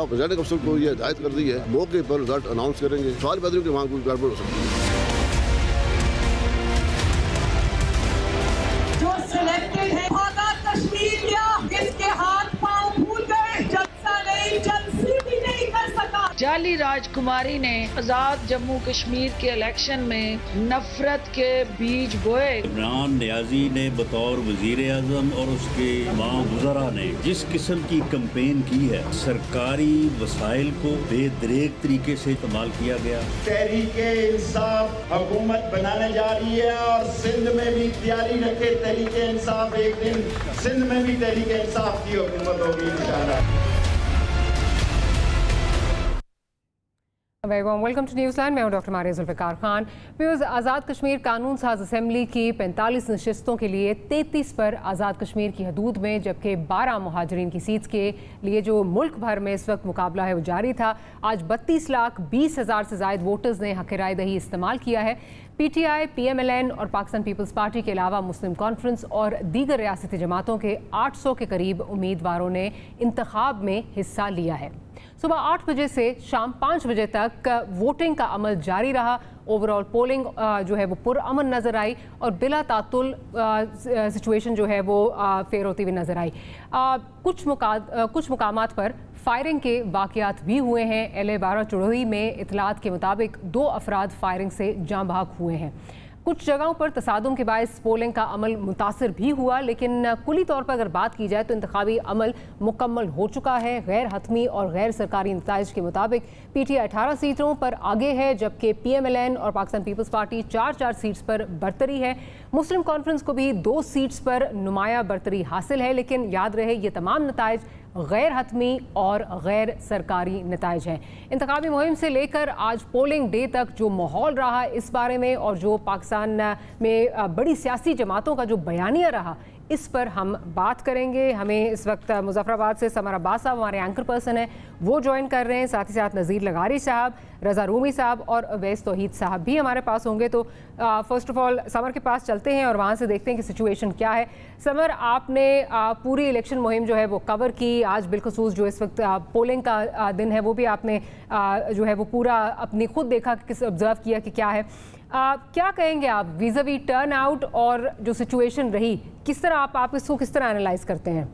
President अफसर को ये हिदायत कर दी है, मौके पर रिजल्ट अनाउंस करेंगे। सवाल पैदा कि वहाँ कोई गड़बड़ हो सकती है। जो सिलेक्टेड है आजाद कश्मीर या किसके हाथ पांव फूल गए, जलसा नहीं, जलसी भी नहीं कर सका। जाली राजकुमारी ने आजाद जम्मू कश्मीर के इलेक्शन में नफरत के बीज बोए। इमरान नियाजी ने बतौर वजीर आजम और उसके तमाम वज़रा ने जिस किस्म की कैंपेन की है, सरकारी वसाइल को बेदरेक तरीके से इस्तेमाल किया गया। तहरीके इंसाफ हुकूमत बनाने जा रही है और सिंध में भी तैयारी रखे तहरीके इंसाफ, एक दिन सिंध में भी तहरीके इंसाफ की हुकूमत होगी इंशाअल्लाह। Welcome to Newsland. मैं हूं डॉक्टर मारिया जुल्फ़िकार खान। व्यूअर्स, आज़ाद कश्मीर कानून साज असम्बली की 45 नशिस्तों के लिए 33 पर आज़ाद कश्मीर की हदूद में, जबकि 12 मुहाजिरीन की सीट्स के लिए जो मुल्क भर में इस वक्त मुकाबला है वो जारी था। आज 32,20,000 से ज़ायद वोटर्स ने हक़ राय दही इस्तेमाल किया है। PTI, PMLN और पाकिस्तान पीपल्स पार्टी के अलावा मुस्लिम कॉन्फ्रेंस और दीगर रियासती जमातों के 800 के करीब उम्मीदवारों ने इंतखाब में हिस्सा लिया है। सुबह 8 बजे से शाम 5 बजे तक वोटिंग का अमल जारी रहा। ओवरऑल पोलिंग जो है वो पुरअमन नज़र आई और बिला तातुल सिचुएशन जो है वो फेयर होती हुई नज़र आई। कुछ मुकामात पर फायरिंग के वाक़यात भी हुए हैं। LA 12 चुड़ोही में इतलात के मुताबिक 2 अफराद फायरिंग से जाँ बहक हुए हैं। कुछ जगहों पर तसादुम के बायस पोलिंग का अमल मुतासर भी हुआ, लेकिन कुली तौर पर अगर बात की जाए तो इंतखाबी अमल मुकम्मल हो चुका है। गैर हतमी और गैर सरकारी नताइज के मुताबिक PTI 18 सीटों पर आगे है, जबकि PMLN और पाकिस्तान पीपल्स पार्टी 4-4 सीट्स पर बरतरी है। मुस्लिम कॉन्फ्रेंस को भी 2 सीट्स पर नुमाया बरतरी हासिल है, लेकिन याद रहे ये तमाम नताइज गैर हतमी और गैर सरकारी नताइज हैं। इंतखाबी मुहिम से लेकर आज पोलिंग डे तक जो माहौल रहा इस बारे में और जो पाकिस्तान में बड़ी सियासी जमातों का जो बयानिया रहा, इस पर हम बात करेंगे। हमें इस वक्त मुजफ्फराबाद से समर अब्बास साहब हमारे एंकर पर्सन हैं, वो ज्वाइन कर रहे हैं। साथ ही साथ नज़ीर लगारी साहब, रज़ा रूमी साहब और अवैस तौहीद साहब भी हमारे पास होंगे। तो फ़र्स्ट ऑफ ऑल समर के पास चलते हैं और वहाँ से देखते हैं कि सिचुएशन क्या है। समर, आपने पूरी इलेक्शन मुहिम जो है वो कवर की। आज बिलखसूस जो इस वक्त पोलिंग का दिन है वो भी आपने जो है वो पूरा अपनी खुद देखा, किस ऑब्ज़र्व किया कि क्या है। क्या कहेंगे आप वीज़ावी टर्न आउट और जो सिचुएशन रही, किस तरह आप इसको किस तरह एनालाइज करते हैं?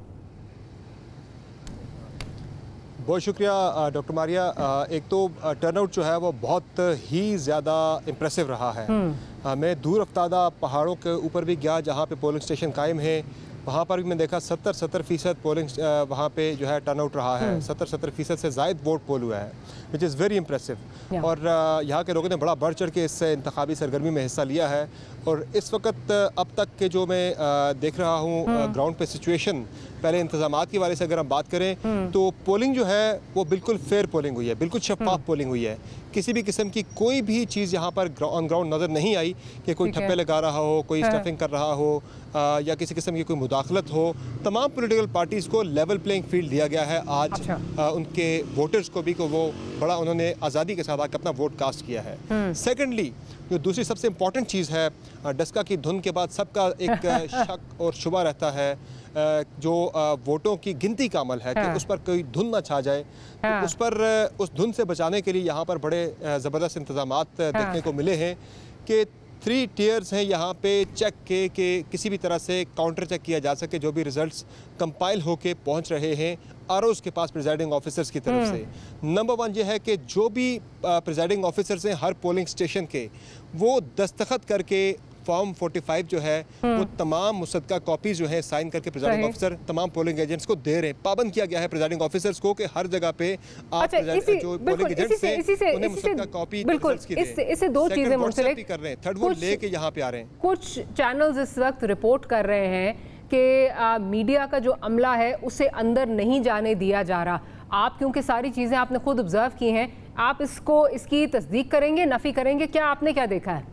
बहुत शुक्रिया डॉक्टर मारिया। एक तो टर्नआउट जो है वो बहुत ही ज़्यादा इम्प्रेसिव रहा है। मैं दूर अफ्तादा पहाड़ों के ऊपर भी गया जहाँ पे पोलिंग स्टेशन कायम है, वहाँ पर भी मैं देखा 70% पोलिंग वहाँ पे जो है टर्नआउट रहा है। 70% से ज़ायद वोट पोल हुआ है, विच इज़ वेरी इम्प्रेसिव। और यहाँ के लोगों ने बड़ा बढ़ चढ़ के इस इंतखाबी सरगर्मी में हिस्सा लिया है। और इस वक्त अब तक के जो मैं देख रहा हूँ ग्राउंड पे सिचुएशन, पहले इंतजामात के बारे से अगर हम बात करें तो पोलिंग जो है वो बिल्कुल फेयर पोलिंग हुई है, बिल्कुल शफाफ पोलिंग हुई है। किसी भी किस्म की कोई भी चीज़ यहाँ पर ऑन ग्राउंड नज़र नहीं आई कि कोई ठप्पे लगा रहा हो, कोई स्टफिंग कर रहा हो या किसी किस्म की कोई मुदाखलत हो। तमाम पॉलिटिकल पार्टीज़ को लेवल प्लेइंग फील्ड दिया गया है आज। उनके वोटर्स को भी वो बड़ा उन्होंने आज़ादी के साथ आकर अपना वोट कास्ट किया है। सेकेंडली, जो दूसरी सबसे इम्पॉर्टेंट चीज़ है, डस्का की धुन के बाद सबका एक शक और शुबा रहता है जो वोटों की गिनती का अमल है कि उस पर कोई धुन ना छा जाए। तो उस धुन से बचाने के लिए यहाँ पर बड़े ज़बरदस्त इंतजामात देखने को मिले हैं कि 3 टियर्स हैं यहाँ पे चेक के किसी भी तरह से काउंटर चेक किया जा सके जो भी रिजल्ट्स कंपाइल होके पहुँच रहे हैं ROs के पास प्रिजाइडिंग ऑफिसर्स की तरफ से। नंबर 1 ये है कि जो भी प्रिजाइडिंग ऑफिसर्स हैं हर पोलिंग स्टेशन के, वो दस्तखत करके फॉर्म 45 जो है वो तमाम मुसद्दका कॉपीज जो है साइन करके प्रिजाइडिंग ऑफिसर तमाम पोलिंग एजेंट्स को दे रहे हैं। पाबंद किया गया है प्रिजाइडिंग ऑफिसर्स को कि हर जगह पे आप जो पोलिंग एजेंट्स हैं उन्हें मुसद्दका कॉपी रिजल्ट्स की दें। इससे 2 चीजें मुंसलिक कर रहे हैं, थर्ड वो लेके यहाँ पे आ रहे हैं। कुछ चैनल्स इस वक्त रिपोर्ट कर रहे हैं कि मीडिया का जो अमला है उसे अंदर नहीं जाने दिया जा रहा। आप क्योंकि सारी चीजें आपने खुद ऑब्जर्व की हैं, आप इसकी तस्दीक करेंगे, नफी करेंगे? क्या आपने क्या देखा है?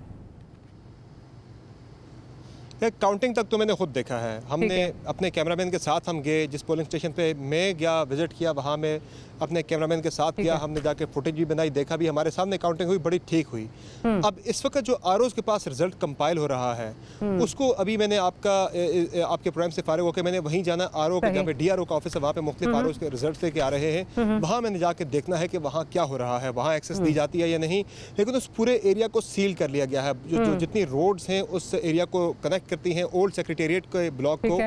काउंटिंग तक तो मैंने खुद देखा है। हमने अपने कैमरामैन के साथ हम गए जिस पोलिंग स्टेशन पे मैं गया, विजिट किया, वहाँ में अपने कैमरामैन के साथ किया, हमने जाके फुटेज भी बनाई, देखा भी, हमारे सामने काउंटिंग हुई, बड़ी ठीक हुई। अब इस वक्त जो आरओज़ के पास रिजल्ट कंपाइल हो रहा है उसको अभी मैंने आपके प्रोग्राम से फारिग होकर मैंने वहीं जाना, आरओ के जहाँ पे डीआरओ का ऑफिस है वहाँ पे मुख्तलिफ आरओज़ के रिजल्ट लेके आ रहे हैं, वहाँ मैंने जाके देखना है कि वहाँ क्या हो रहा है, वहाँ एक्सेस दी जाती है या नहीं। लेकिन उस पूरे एरिया को सील कर लिया गया है, जो जितनी रोड्स हैं उस एरिया को कनेक्ट करती हैं ओल्ड सेक्रेटेरिएट के ब्लॉक को,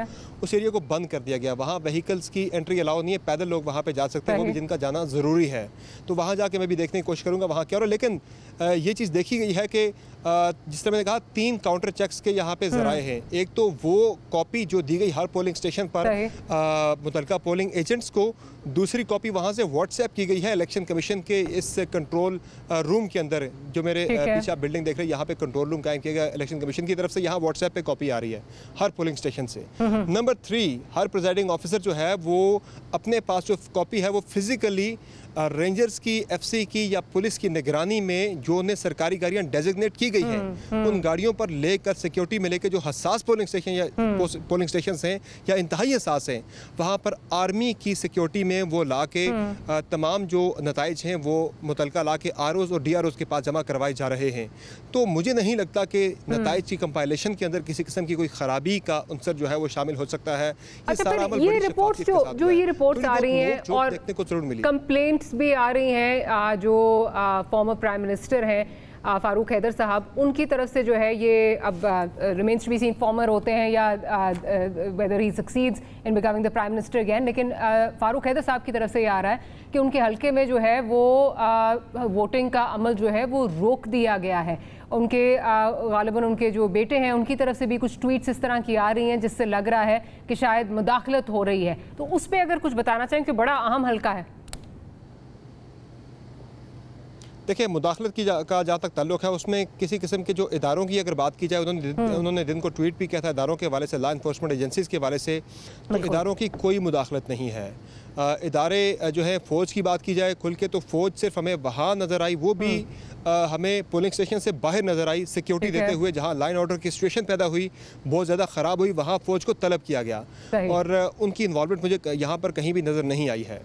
उस एरिया को बंद कर दिया गया। वहाँ व्हीकल्स की एंट्री अलाउ नहीं है, पैदल लोग वहाँ पे जा सकते हैं, वो भी जिनका जाना ज़रूरी है। तो वहाँ जाके मैं भी देखने की कोशिश करूँगा वहाँ क्या हो रहा है। लेकिन ये चीज़ देखी गई है कि जिस तरह मैंने कहा 3 काउंटर चेक्स के यहाँ पे ज़राए हैं। एक तो वो कॉपी जो दी गई हर पोलिंग स्टेशन पर मुतलका पोलिंग एजेंट्स को, दूसरी कॉपी वहाँ से व्हाट्सएप की गई है इलेक्शन कमीशन के इस कंट्रोल रूम के अंदर, जो मेरे पीछे आप बिल्डिंग देख रहे हैं, यहाँ पे कंट्रोल रूम कायम किया गया इलेक्शन कमीशन की तरफ से, यहाँ व्हाट्सएप पे कॉपी आ रही है हर पोलिंग स्टेशन से। नंबर 3, हर प्रिजाइडिंग ऑफिसर जो है वो अपने पास जो कॉपी है वो फिजिकली रेंजर्स की, एफसी की या पुलिस की निगरानी में जो उन्हें सरकारी गाड़ियां डेजिग्नेट की गई हैं उन गाड़ियों पर लेकर सिक्योरिटी में लेकर जो हसास पोलिंग स्टेशन या पोलिंग स्टेशन हैं या इंतहाई हसास हैं वहाँ पर आर्मी की सिक्योरिटी में वो ला के तमाम जो नताइज हैं वो मुतलका ला के आरओज़ और डीआरओज़ के पास जमा करवाए जा रहे हैं। तो मुझे नहीं लगता कि नताइज की कंपाइलेशन के अंदर किसी किस्म की कोई खराबी का अंसर जो है वो शामिल हो सकता है। ये रिपोर्ट्स जो ये रिपोर्ट्स आ रही हैं और देखने को जरूर मिली, कंप्लेंट्स भी आ रही हैं, जो फॉर्मर प्राइम मिनिस्टर हैं फारूक हैदर साहब, उनकी तरफ से जो है ये अब remains to be seen former होते हैं या whether he succeeds in becoming the prime minister again. लेकिन फारूक हैदर साहब की तरफ से ये आ रहा है कि उनके हल्के में जो है वो वोटिंग का अमल जो है वो रोक दिया गया है। उनके गालिबन उनके जो बेटे हैं उनकी तरफ से भी कुछ ट्वीट्स इस तरह की आ रही हैं जिससे लग रहा है कि शायद मुदाखलत हो रही है। तो उस पर अगर कुछ बताना चाहें कि बड़ा अहम हल्का है। देखिए, मुदाखलत की का जहाँ तक ताल्लुक है उसमें किसी किस्म के जो इदारों की अगर बात की जाए, उन्होंने दिन को ट्वीट भी किया था इदारों के हवाले से, लॉ इन्फोर्समेंट एजेंसीज़ के हवाले से, तो इदारों की कोई मुदाखलत नहीं है। इदारे जो है फ़ौज की बात की जाए खुल के, तो फ़ौज सिर्फ हमें वहाँ नज़र आई, वो भी हमें पोलिंग स्टेशन से बाहर नज़र आई सिक्योरिटी देते हुए। जहाँ लाइन ऑर्डर की सिचुएशन पैदा हुई, बहुत ज़्यादा ख़राब हुई, वहाँ फ़ौज को तलब किया गया और उनकी इन्वॉल्वमेंट मुझे यहाँ पर कहीं भी नज़र नहीं आई है।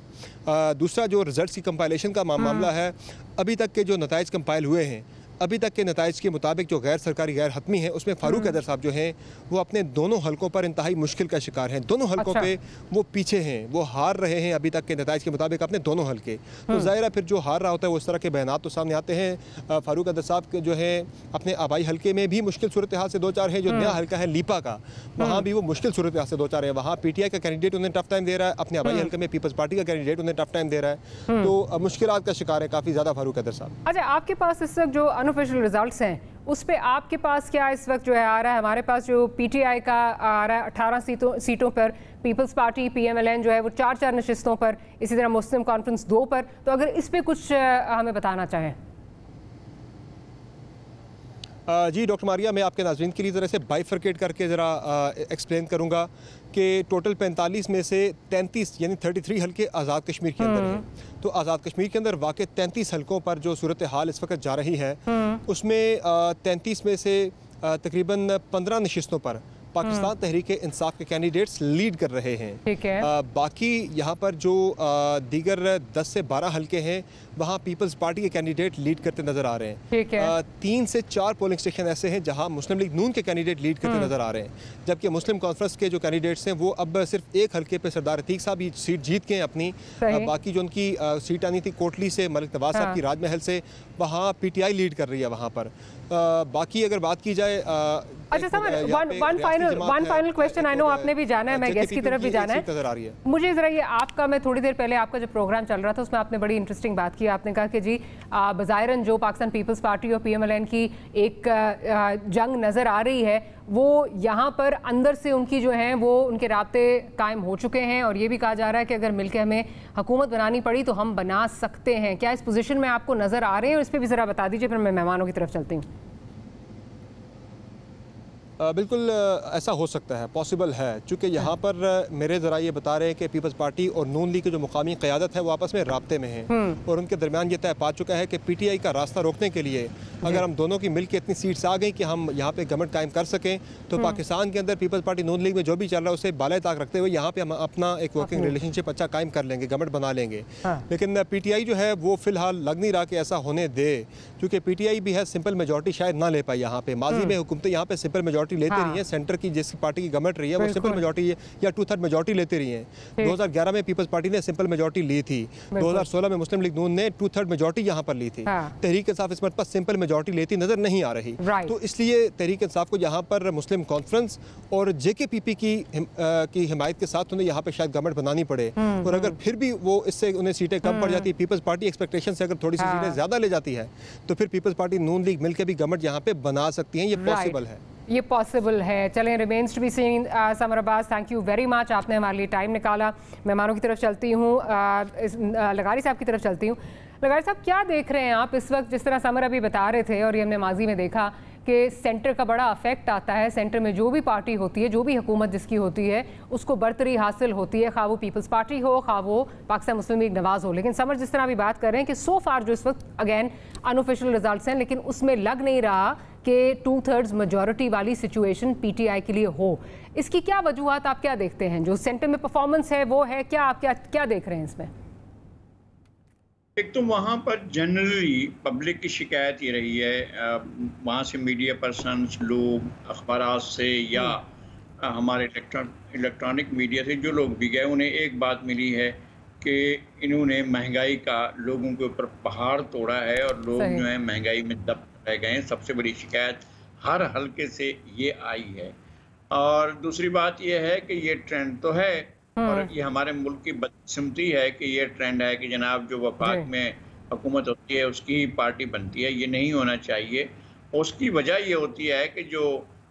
दूसरा जो रिजल्ट्स की कंपाइलेशन का मामला है, अभी तक के जो नताइज कंपाइल हुए हैं, अभी तक के नताइज के मुताबिक जो गैर सरकारी गैर हतमी है उसमें फारूक हैदर साहब जो हैं वो अपने दोनों हलकों पर इंतहाई मुश्किल का शिकार हैं। दोनों हलकों पे वो पीछे हैं, वो हार रहे हैं अभी तक के नताइज के मुताबिक अपने दोनों हलके। तो ज़ाहिर है फिर जो हार रहा होता है वो इस तरह के बयानात तो सामने आते हैं। फारूक हैदर साहब के जो है अपने आबाई हलके में भी मुश्किल सूरत हाल से दो चार है। जो नया हलका है लीपा का, वहाँ भी वो मुश्किल सूरत हाल से दो चार है। वहाँ PTI का कैंडिडेट उन्हें टफ टाइम दे रहा है, अपने आबाई हलके में पीपल्स पार्टी का कैंडिडेट उन्हें टफ टाइम दे रहा है। तो मुश्किलात का शिकार है काफ़ी ज़्यादा फारूक हैदर साहब। अच्छा, आपके पास इस वक्त जो अनऑफिशियल रिजल्ट्स हैं उस पे आपके पास क्या इस वक्त जो है आ रहा है? हमारे पास जो PTI का आ रहा है 18 सीटों पर, पीपल्स पार्टी PMLN जो है वो 4 नशिस्तों पर, इसी तरह मुस्लिम कॉन्फ्रेंस 2 पर। तो अगर इस पे कुछ हमें बताना चाहें। जी डॉक्टर मारिया, मैं आपके नाज़रीन के लिए ज़रा से बाइफर्केट करके ज़रा एक्सप्लेन करूँगा कि टोटल 45 में से 33 यानी 33 हल्के आज़ाद कश्मीर के अंदर हैं। तो आज़ाद कश्मीर के अंदर वाक़ 33 हल्कों पर जो सूरत हाल इस वक्त जा रही है उसमें 33 में से तकरीबन 15 नशिस्तों पर पाकिस्तान तहरीक इंसाफ के कैंडिडेट्स लीड कर रहे हैं। ठीक है। बाकी यहाँ पर जो दीगर 10 से 12 हल्के हैं वहाँ पीपल्स पार्टी के कैंडिडेट लीड करते नजर आ रहे हैं। ठीक है। 3 से 4 पोलिंग स्टेशन ऐसे हैं जहाँ मुस्लिम लीग नून के कैंडिडेट लीड करते नजर आ रहे हैं, जबकि मुस्लिम कॉन्फ्रेंस के जो कैंडिडेट्स हैं वो अब सिर्फ एक हल्के पे सरदार अतीक साहब ही सीट जीत के हैं अपनी। बाकी जो उनकी सीट आनी थी कोटली से, मलिक नवाज साहब की राजमहल से, वहाँ PTI लीड कर रही है वहाँ पर। बाकी अगर बात की जाए, अच्छा समझ, one final question, I know आपने भी जाना है, मैं गेस्ट की तरफ भी जाना है। मुझे जरा ये आपका, मैं थोड़ी देर पहले आपका जो प्रोग्राम चल रहा था उसमें आपने बड़ी इंटरेस्टिंग बात की। आपने कहा कि जी बज़ाहिरन जो पाकिस्तान पीपल्स पार्टी और PMLN की एक जंग नज़र आ रही है वो यहाँ पर अंदर से उनकी जो हैं वो उनके राब्ते कायम हो चुके हैं और ये भी कहा जा रहा है कि अगर मिलकर हमें हुकूमत बनानी पड़ी तो हम बना सकते हैं। क्या इस पोजीशन में आपको नज़र आ रहे हैं? और इस पर भी ज़रा बता दीजिए, फिर मैं मेहमानों की तरफ चलती हूँ। बिल्कुल ऐसा हो सकता है, पॉसिबल है, चूँकि यहाँ पर मेरे ज़रा ये बता रहे हैं कि पीपल्स पार्टी और नून लीग की जो मुकामी क़यादत है वो आपस में राब्ते में है और उनके दरमियान ये तय पा चुका है कि PTI का रास्ता रोकने के लिए अगर हम दोनों की मिलकर इतनी सीट्स आ गई कि हम यहाँ पे गवर्नमेंट कायम कर सकें तो पाकिस्तान के अंदर पीपल्स पार्टी नून लीग में जो भी चल रहा है उसे बाले ताक रखते हुए यहाँ पे हम अपना एक वर्किंग रिलेशनशिप अच्छा कायम कर लेंगे, गवर्नमेंट बना लेंगे। लेकिन पीटीआई जो है वो फिलहाल लग नहीं रहा कि ऐसा होने दे, क्योंकि पीटीआई भी है सिंपल मेजॉरिटी शायद ना ले पाई यहाँ पे। माजी में हुकूमतें यहाँ पे सिंपल मेजॉरिटी लेते रही हैं, सेंटर की जिस पार्टी की गवर्नमेंट रही है वो सिंपल मेजॉरिटी या 2/3 मेजॉरिटी लेते रही है। 2011 में पीपल्स पार्टी ने सिंपल मेजॉरिटी ली थी, 2016 में मुस्लिम लीग नून ने 2/3 मेजॉरिटी यहाँ पर ली थी। तहरीक इंसाफ इस पर सिंपल मेजॉरिटी लेती नजर नहीं आ रही, तो इसलिए तहरीक इंसाफ को यहाँ पर मुस्लिम कॉन्फ्रेंस और JKPP की हिमायत के साथ उन्हें यहाँ पे शायद गवर्नमेंट बनानी पड़े। और अगर फिर भी वो इससे उन्हें सीटें कम पड़ जाती है, पीपल्स पार्टी एक्सपेक्टेशन से अगर थोड़ी सी सीटें ज्यादा ले जाती है तो फिर पीपल्स पार्टी नून लीग मिलकर भी गवर्नमेंट यहाँ पे बना सकती है। ये पॉसिबल है, ये पॉसिबल है। चलें, remains to be seen. Samar Abbas, thank you very much, आपने हमारे लिए टाइम निकाला। मेहमानों की तरफ चलती हूँ, लगारी साहब की तरफ चलती हूँ। लगारी साहब, क्या देख रहे हैं आप इस वक्त? जिस तरह समर अभी बता रहे थे और ये हमने माजी में देखा कि सेंटर का बड़ा अफेक्ट आता है, सेंटर में जो भी पार्टी होती है, जो भी हुकूमत जिसकी होती है, उसको बरतरी हासिल होती है, खा वो पीपल्स पार्टी हो, खा वो पाकिस्तान मुस्लिम लीग नवाज हो। लेकिन समर जिस तरह अभी बात कर रहे हैं कि सो फार जो इस वक्त अगेन अनऑफिशियल रिजल्ट्स हैं, लेकिन उसमें लग नहीं रहा कि 2/3 मेजॉरिटी वाली सिचुएशन PTI के लिए हो। इसकी क्या वजूहत, आप क्या देखते हैं? जो सेंटर में परफॉर्मेंस है वो है क्या, आप क्या देख रहे हैं इसमें? एक तो वहाँ पर जनरली पब्लिक की शिकायत ये रही है, वहाँ से मीडिया पर्सन्स लोग, अखबारात से या हमारे इलेक्ट्रॉनिक मीडिया से जो लोग भी गए, उन्हें एक बात मिली है कि इन्होंने महंगाई का लोगों के ऊपर पहाड़ तोड़ा है और लोग जो है महंगाई में दब रह गए हैं। सबसे बड़ी शिकायत हर हल्के से ये आई है। और दूसरी बात ये है कि ये ट्रेंड तो है और ये हमारे मुल्क की बदकिस्मती है कि ये ट्रेंड है कि जनाब जो वफाक में हुकूमत होती है उसकी ही पार्टी बनती है। ये नहीं होना चाहिए। उसकी वजह ये होती है कि जो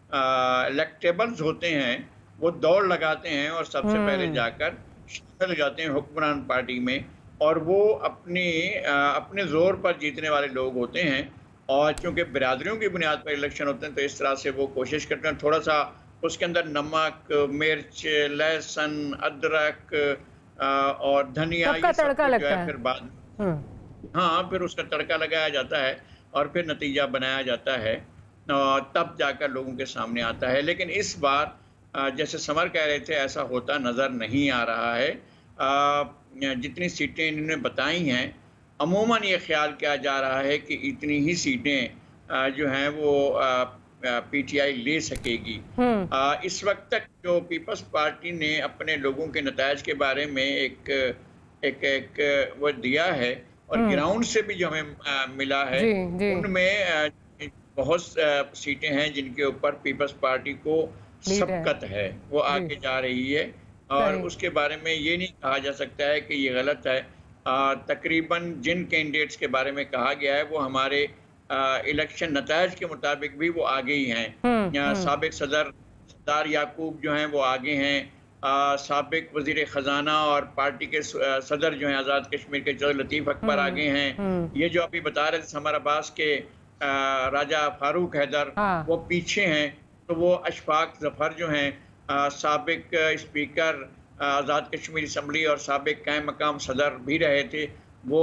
इलेक्टेबल्स होते हैं वो दौड़ लगाते हैं और सबसे पहले जाकर शामिल हो जाते हैं हुक्मरान पार्टी में, और वो अपने जोर पर जीतने वाले लोग होते हैं। और चूँकि बिरादरियों की बुनियाद पर इलेक्शन होते हैं तो इस तरह से वो कोशिश करते हैं थोड़ा सा उसके अंदर नमक, मिर्च, लहसुन, अदरक और धनिया ये सब जो है फिर बाद फिर उसका तड़का लगाया जाता है और फिर नतीजा बनाया जाता है, तब जाकर लोगों के सामने आता है। लेकिन इस बार जैसे समर कह रहे थे ऐसा होता नज़र नहीं आ रहा है। जितनी सीटें इन्होंने बताई हैं अमूमन ये ख्याल किया जा रहा है कि इतनी ही सीटें जो हैं वो PTI ले सकेगी। इस वक्त तक जो पीपल्स पार्टी ने अपने लोगों के नतायज के बारे में एक वो दिया है और ग्राउंड से भी जो हमें मिला है उनमें बहुत सीटें हैं जिनके ऊपर पीपल्स पार्टी को सबकत है, वो आगे जा रही है। और उसके बारे में ये नहीं कहा जा सकता है कि ये गलत है। तकरीबन जिन कैंडिडेट्स के बारे में कहा गया है वो हमारे इलेक्शन नतायज के मुताबिक भी वो आगे ही हैं। साबिक सरदार याकूब जो हैं वो आगे हैं, साबिक वजीर ख़जाना और पार्टी के सदर जो हैं आज़ाद कश्मीर के चौधरी लतीफ़ अकबर आगे हैं। ये जो अभी बता रहे थे समर अब्बास के राजा फारूक हैदर वो पीछे हैं। तो वो अशफाक जफर जो हैं साबिक स्पीकर आज़ाद कश्मीर असम्बली और साबिक कायम मकाम सदर भी रहे थे, वो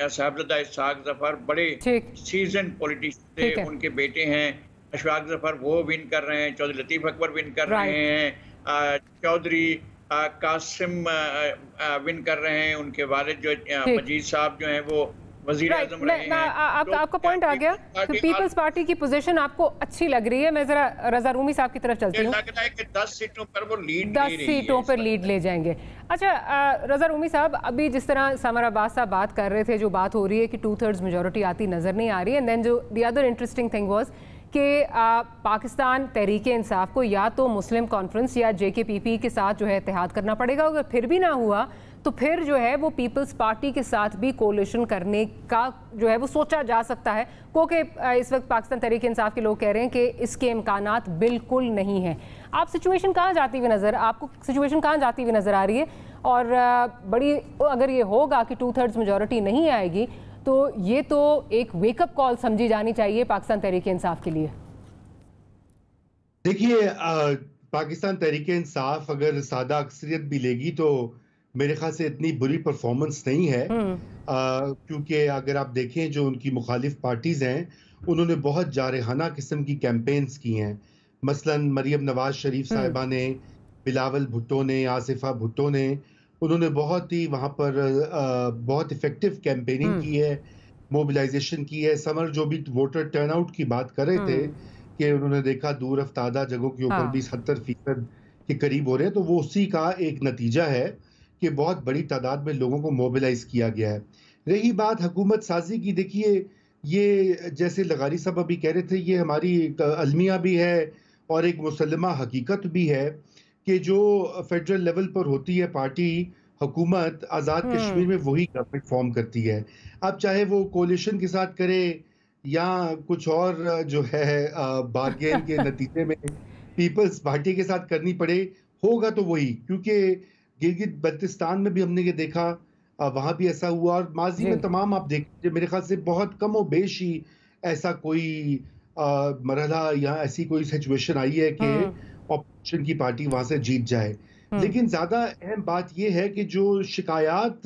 साहबजादा इसहाक जफर बड़े सीजन पॉलिटिशियन थे, उनके बेटे हैं अशफाक जफर, वो विन कर रहे हैं। चौधरी लतीफ़ अकबर विन कर रहे हैं, चौधरी कासिम विन कर रहे हैं, उनके वालिद जो मजीद साहब जो हैं वो वज़ीर आज़म रहे हैं। आपका पॉइंट आ गया। तो पीपल्स पार्टी की पोजीशन आपको अच्छी लग रही है। मैं जरा रजा रूमी साहब की तरफ चलती हूँ। लग रहा है कि 10 सीटों पर वो लीड 10 सीटों पर लीड ले जाएंगे। अच्छा रजा रूमी साहब, अभी जिस तरह समर अब्बास साहब बात कर रहे थे, जो बात हो रही है कि 2/3 मेजॉरिटी आती नजर नहीं आ रही है, एंड देन जो the other interesting thing was कि पाकिस्तान तहरीक इंसाफ को या तो मुस्लिम कॉन्फ्रेंस या JKPP के साथ जो है इत्तेहाद करना पड़ेगा। अगर फिर भी ना हुआ तो फिर जो है वो पीपल्स पार्टी के साथ भी कोलिशन करने का जो है वो सोचा जा सकता है, क्योंकि इस वक्त पाकिस्तान तहरीक इंसाफ के लोग कह रहे हैं कि इसके इम्कानात बिल्कुल नहीं हैं। आप सिचुएशन कहाँ जाती हुई आपको सिचुएशन कहाँ जाती हुई नज़र आ रही है? और बड़ी अगर ये होगा कि 2/3 मेजॉरिटी नहीं आएगी तो ये तो एक वेकअप कॉल समझी जानी चाहिए पाकिस्तान तहरीक इंसाफ के लिए। देखिए, पाकिस्तान तहरीक इंसाफ अगर सादा अक्सरियत भी लेगी तो मेरे ख्याल से इतनी बुरी परफॉर्मेंस नहीं है, क्योंकि अगर आप देखें जो उनकी मुखालिफ पार्टीज हैं उन्होंने बहुत जारहाना किस्म की कैंपेन्स की हैं। मसलन मरियम नवाज शरीफ साहिबा ने, बिलावल भुट्टो ने, आसिफा भुट्टो ने, उन्होंने बहुत ही वहाँ पर बहुत इफेक्टिव कैंपेनिंग की है, मोबिलाइजेशन की है। समर जो भी वोटर टर्नआउट की बात कर रहे थे कि उन्होंने देखा दूर अफ्तादा जगहों के ऊपर भी 70% के करीब हो रहे हैं, तो वो उसी का एक नतीजा है कि बहुत बड़ी तादाद में लोगों को मोबिलाइज किया गया है। रही बात हुकूमत साजी की, देखिए ये जैसे लगारी साहब अभी कह रहे थे, ये हमारी अलमिया भी है और एक मुसल्लमा हकीकत भी है कि जो फेडरल लेवल पर होती है पार्टी हुकूमत, आज़ाद कश्मीर में वही गवर्नमेंट फॉर्म करती है। अब चाहे वो कोलिशन के साथ करे या कुछ और जो है बार्गेन के नतीजे में पीपल्स पार्टी के साथ करनी पड़े, होगा तो वही, क्योंकि गिलगित बल्तिस्तान में भी हमने ये देखा, वहाँ भी ऐसा हुआ और माजी में तमाम आप देखिए मेरे ख्याल से बहुत कम और बेश ही ऐसा कोई मरहला या ऐसी कोई सिचुएशन आई है कि ऑपोजिशन की पार्टी वहां से जीत जाए। लेकिन ज्यादा अहम बात यह है कि जो शिकायत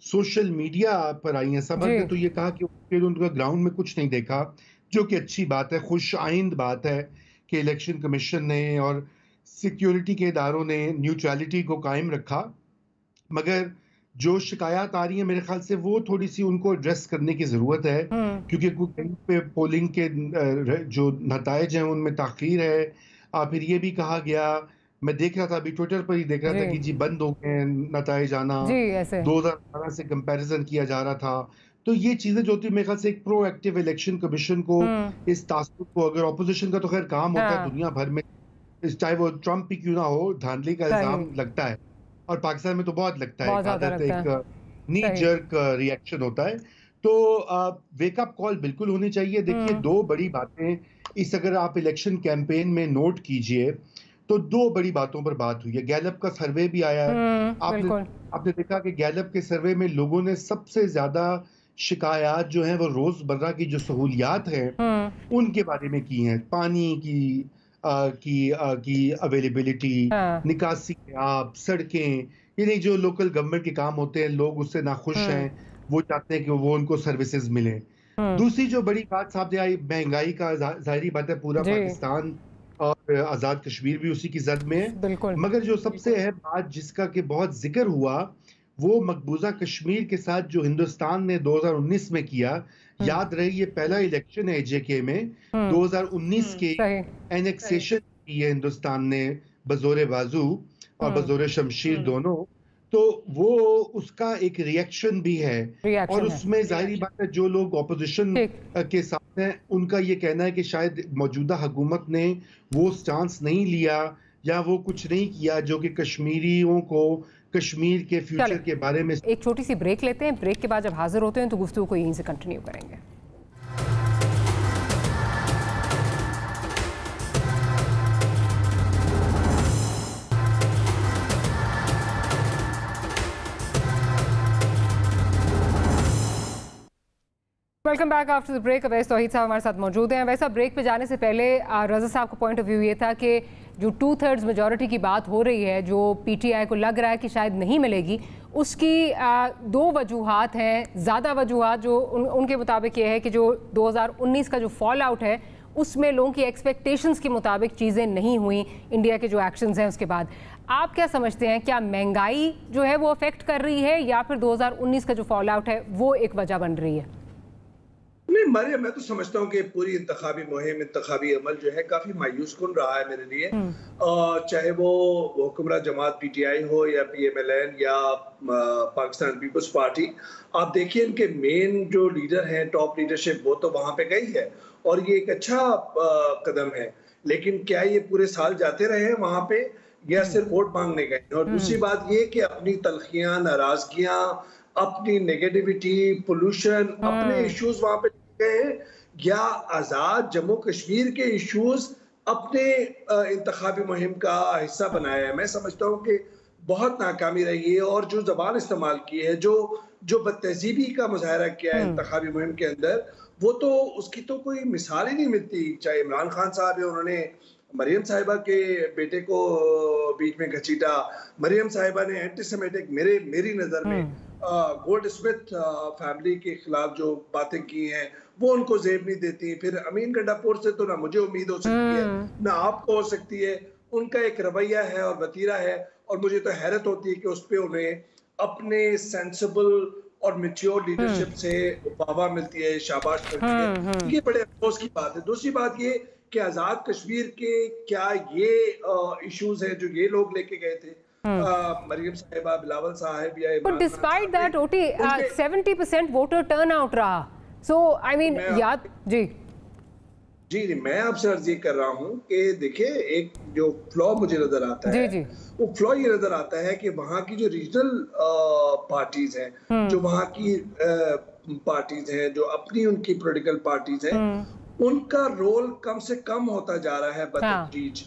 सोशल मीडिया पर आई हैं, सब ने तो ये कहा कि उनका ग्राउंड में कुछ नहीं देखा, जो कि अच्छी बात है, खुश आइंद बात है कि इलेक्शन कमीशन ने और सिक्योरिटी के इदारों ने न्यूट्रलिटी को कायम रखा। मगर जो शिकायत आ रही है मेरे ख्याल से वो थोड़ी सी उनको एड्रेस करने की ज़रूरत है, क्योंकि कहीं पे पोलिंग के जो नताइज हैं उनमें ताख़ीर है। फिर ये भी कहा गया, मैं देख रहा था अभी ट्विटर पर ही देख रहा था कि जी बंद हो गए नताइज आना, 2018 से कंपैरिजन किया जा रहा था। तो ये चीज़ें जो होती है मेरे ख्याल से एक प्रोएक्टिव इलेक्शन कमीशन को इस तासुब को, अगर ऑपोजिशन का तो खैर काम होता है दुनिया भर में, चाहे वो ट्रम्प ही क्यों ना हो, धांधली का इल्जाम लगता है और पाकिस्तान में तो बहुत लगता है, एक नी जर्क रिएक्शन होता है। तो वेकअप कॉल बिल्कुल होनी चाहिए। देखिए दो बड़ी बातें इस, अगर आप इलेक्शन कैंपेन में नोट कीजिए तो दो बड़ी बातों पर बात हुई है। गैलप का सर्वे भी आया है, आपने देखा कि गैलप के सर्वे में लोगों ने सबसे ज्यादा शिकायत जो है वो रोजमर्रा की जो सहूलियात हैं उनके बारे में की हैं। पानी की अवेलेबिलिटी, निकासी आप, सड़कें, यानी जो लोकल गवर्नमेंट के काम होते हैं लोग उससे नाखुश हैं, वो चाहते हैं कि वो उनको सर्विसेज मिले। दूसरी जो बड़ी बात सामने आई, महंगाई का, जाहिर बात है पूरा पाकिस्तान और आज़ाद कश्मीर भी उसी की जद में है। मगर जो सबसे अहम बात जिसका कि बहुत जिक्र हुआ वो मकबूजा कश्मीर के साथ जो हिंदुस्तान ने 2019 में किया, याद रहे ये पहला इलेक्शन है जेके में, 2019 के एनेक्सेशन की है हिंदुस्तान ने बजोरे बाजू और बजोरे शमशीर दोनों, तो वो उसका एक रिएक्शन भी है। और उसमें जाहिर बात है जो लोग ऑपोजिशन के साथ हैं उनका ये कहना है कि शायद मौजूदा हुकूमत ने वो स्टांस नहीं लिया या वो कुछ नहीं किया जो कि कश्मीरियों को कश्मीर के फ्यूचर के बारे में। एक छोटी सी ब्रेक लेते हैं, ब्रेक के बाद जब हाजिर होते हैं तो गुफ्तगू को यहीं से कंटिन्यू करेंगे। Welcome back after the break. Awais Tauheed sahab हमारे साथ मौजूद हैं। वैसा ब्रेक पे जाने से पहले रज़ा साहब का पॉइंट ऑफ व्यू ये था कि जो 2/3 मेजॉरिटी की बात हो रही है जो पीटीआई को लग रहा है कि शायद नहीं मिलेगी, उसकी दो वजूहात हैं। ज़्यादा वजूहात जो उनके मुताबिक ये है कि जो 2019 का जो फॉल आउट है उसमें लोगों की एक्सपेक्टेशंस के मुताबिक चीज़ें नहीं हुई, इंडिया के जो एक्शंस हैं उसके बाद। आप क्या समझते हैं, क्या महंगाई जो है वो अफेक्ट कर रही है या फिर 2019 का जो फॉल आउट है वो एक वजह बन रही है? नहीं मरियम, मैं तो समझता हूँ कि पूरी इंतखाबी मुहिम, इंतखाबी अमल जो है काफ़ी मायूस कुन रहा है मेरे लिए। चाहे वो हुक्मरान जमात पीटीआई हो या पीएमएलएन या पाकिस्तान पीपल्स पार्टी, आप देखिए इनके मेन जो लीडर हैं, टॉप लीडरशिप, वो तो वहाँ पे गई है और ये एक अच्छा कदम है। लेकिन क्या ये पूरे साल जाते रहे हैं वहाँ पे या सिर्फ वोट मांगने गए? और दूसरी बात ये कि अपनी तलखियाँ, नाराजगियाँ, अपनी नेगेटिविटी, पोल्यूशन, अपने इश्यूज वहां पे गए हैं या आज़ाद जम्मू कश्मीर के इश्यूज अपने इंतखाबी मुहिम का हिस्सा बनाया है? मैं समझता हूँ कि बहुत नाकामी रही है और जो ज़बान इस्तेमाल की है, जो बदतहजीबी का मुजाहरा किया है इंतखाबी मुहिम के अंदर, वो तो उसकी तो कोई मिसाल ही नहीं मिलती। चाहे इमरान खान साहब है, उन्होंने मरियम साहिबा के बेटे को बीच में घसीटा, मरियम साहिबा ने एंटीसेमेटिक मेरी नज़र में गोल्ड स्मिथ फैमिली के खिलाफ जो बातें की हैं वो उनको जेब नहीं देती। फिर अमीन गंडापुर से तो ना मुझे उम्मीद हो सकती है ना आपको हो सकती है। उनका एक रवैया है और वतीरा है, और मुझे तो हैरत होती है कि उस पर उन्हें अपने सेंसिबल और मैच्योर लीडरशिप से वाह मिलती है, शाबाश मिलती है। ये बड़े अफसोस की बात है। दूसरी बात ये कि आजाद कश्मीर के क्या ये इश्यूज हैं जो ये लोग लेके गए थे, मरियम साहिबा, बिलावल साहब या But despite that, OT 70% voter turnout रहा। So I mean याद जी मैं आपसे अर्ज ये कर रहा हूँ कि देखिए, एक जो फ्लॉ मुझे नजर आता है वो फ्लॉ ये नजर आता है कि वहाँ की जो रीजनल पार्टीज हैं, जो वहाँ की पार्टीज हैं, जो अपनी उनकी पॉलिटिकल पार्टीज हैं, उनका रोल कम से कम होता जा रहा है बतदरीज।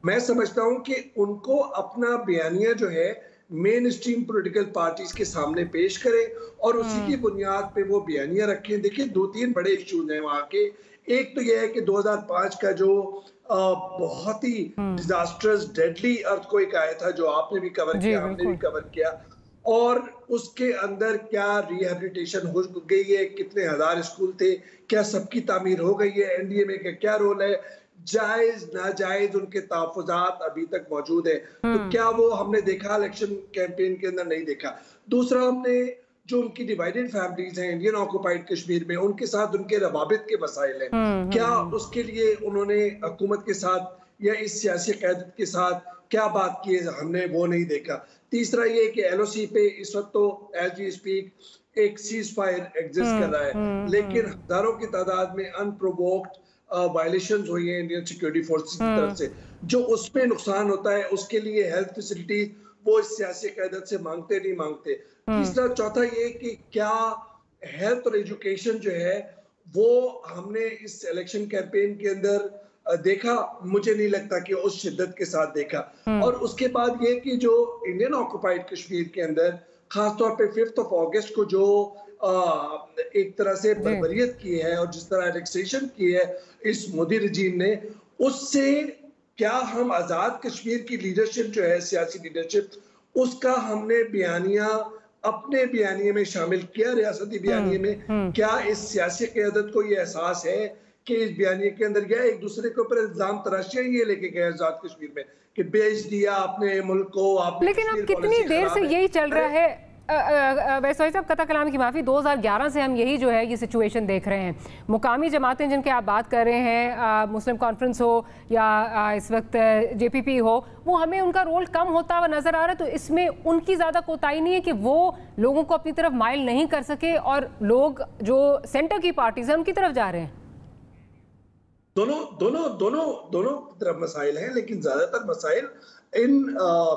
मैं समझता हूँ कि उनको अपना बयानिया जो है मेन स्ट्रीम पॉलिटिकल पार्टीज के सामने पेश करें और उसी की बुनियाद पे वो बयानिया रखें। देखिए, 2-3 बड़े इश्यूज हैं वहाँ के। एक तो यह है कि 2005 का जो बहुत ही डिजास्टर्स डेडली अर्थक्वेक आया था, जो आपने भी कवर किया, हमने भी कवर किया, और उसके अंदर क्या रिहेबिलिटेशन हो गई है, कितने हजार स्कूल थे, क्या सबकी तामीर हो गई है, एनडीएमए का क्या रोल है, जायज नाजायज उनके तहफ़्फ़ुज़ात अभी तक मौजूद है, तो क्या वो हमने देखा इलेक्शन कैंपेन के अंदर? नहीं देखा। दूसरा, हमने जो उनकी डिवाइडेड फैमिलीज हैं इंडियन ऑक्युपाइड कश्मीर में, उनके साथ उनके रवाबित के मसाइल हैं, क्या उसके लिए उन्होंने हुकूमत के साथ या इस सियासी क़यादत के साथ क्या बात की है? हमने वो नहीं देखा। तीसरा ये कि एलओसी पे इस वक्त तो एज वी स्पीक एक सीज फायर एग्जिस्ट कर रहा है, लेकिन हजारों की तादाद में अनप्रोवोक्ड वायलेशंस हुई हैं इंडियन सिक्योरिटी फोर्सेस की तरफ से, जो उसमें नुकसान होता है उसके लिए हेल्थ फैसिलिटी वो इस सियासी क़यादत से मांगते नहीं मांगते। तीसरा, चौथा ये कि क्या हेल्थ और एजुकेशन जो है वो हमने इस इलेक्शन कैंपेन के अंदर देखा? मुझे नहीं लगता कि उस शिद्दत के साथ देखा। और उसके बाद ये कि जो इंडियन ऑक्युपाइड कश्मीर के अंदर खासतौर पे 5 अगस्त को जो एक तरह से बर्बरियत की है और जिस तरह एनेक्सेशन की है इस मोदी रजीम ने, उससे क्या हम आजाद कश्मीर की लीडरशिप जो है, सियासी लीडरशिप, उसका हमने बयानिया अपने बयानिए में शामिल किया, रियासती बयानिए में? क्या इस सियासी क़यादत को ये एहसास है कि इस बयानिए के अंदर क्या एक दूसरे के ऊपर इल्जाम तराशियां ये लेके गए आजाद कश्मीर में कि बेच दिया आपने मुल्क को, आप? लेकिन अब कितनी देर से यही चल रहा है? वैसे साहब, कता कलाम की माफ़ी, 2011 से हम यही जो है ये सिचुएशन देख रहे हैं। मुकामी जमातें जिनके आप बात कर रहे हैं, मुस्लिम कॉन्फ्रेंस हो या इस वक्त जेपीपी हो, वो हमें उनका रोल कम होता हुआ नज़र आ रहा है। तो इसमें उनकी ज़्यादा कोताही नहीं है कि वो लोगों को अपनी तरफ माइल नहीं कर सके और लोग जो सेंटर की पार्टीज हैं उनकी तरफ जा रहे हैं? दोनों तरफ मसाइल हैं, लेकिन ज्यादातर मसाइल इन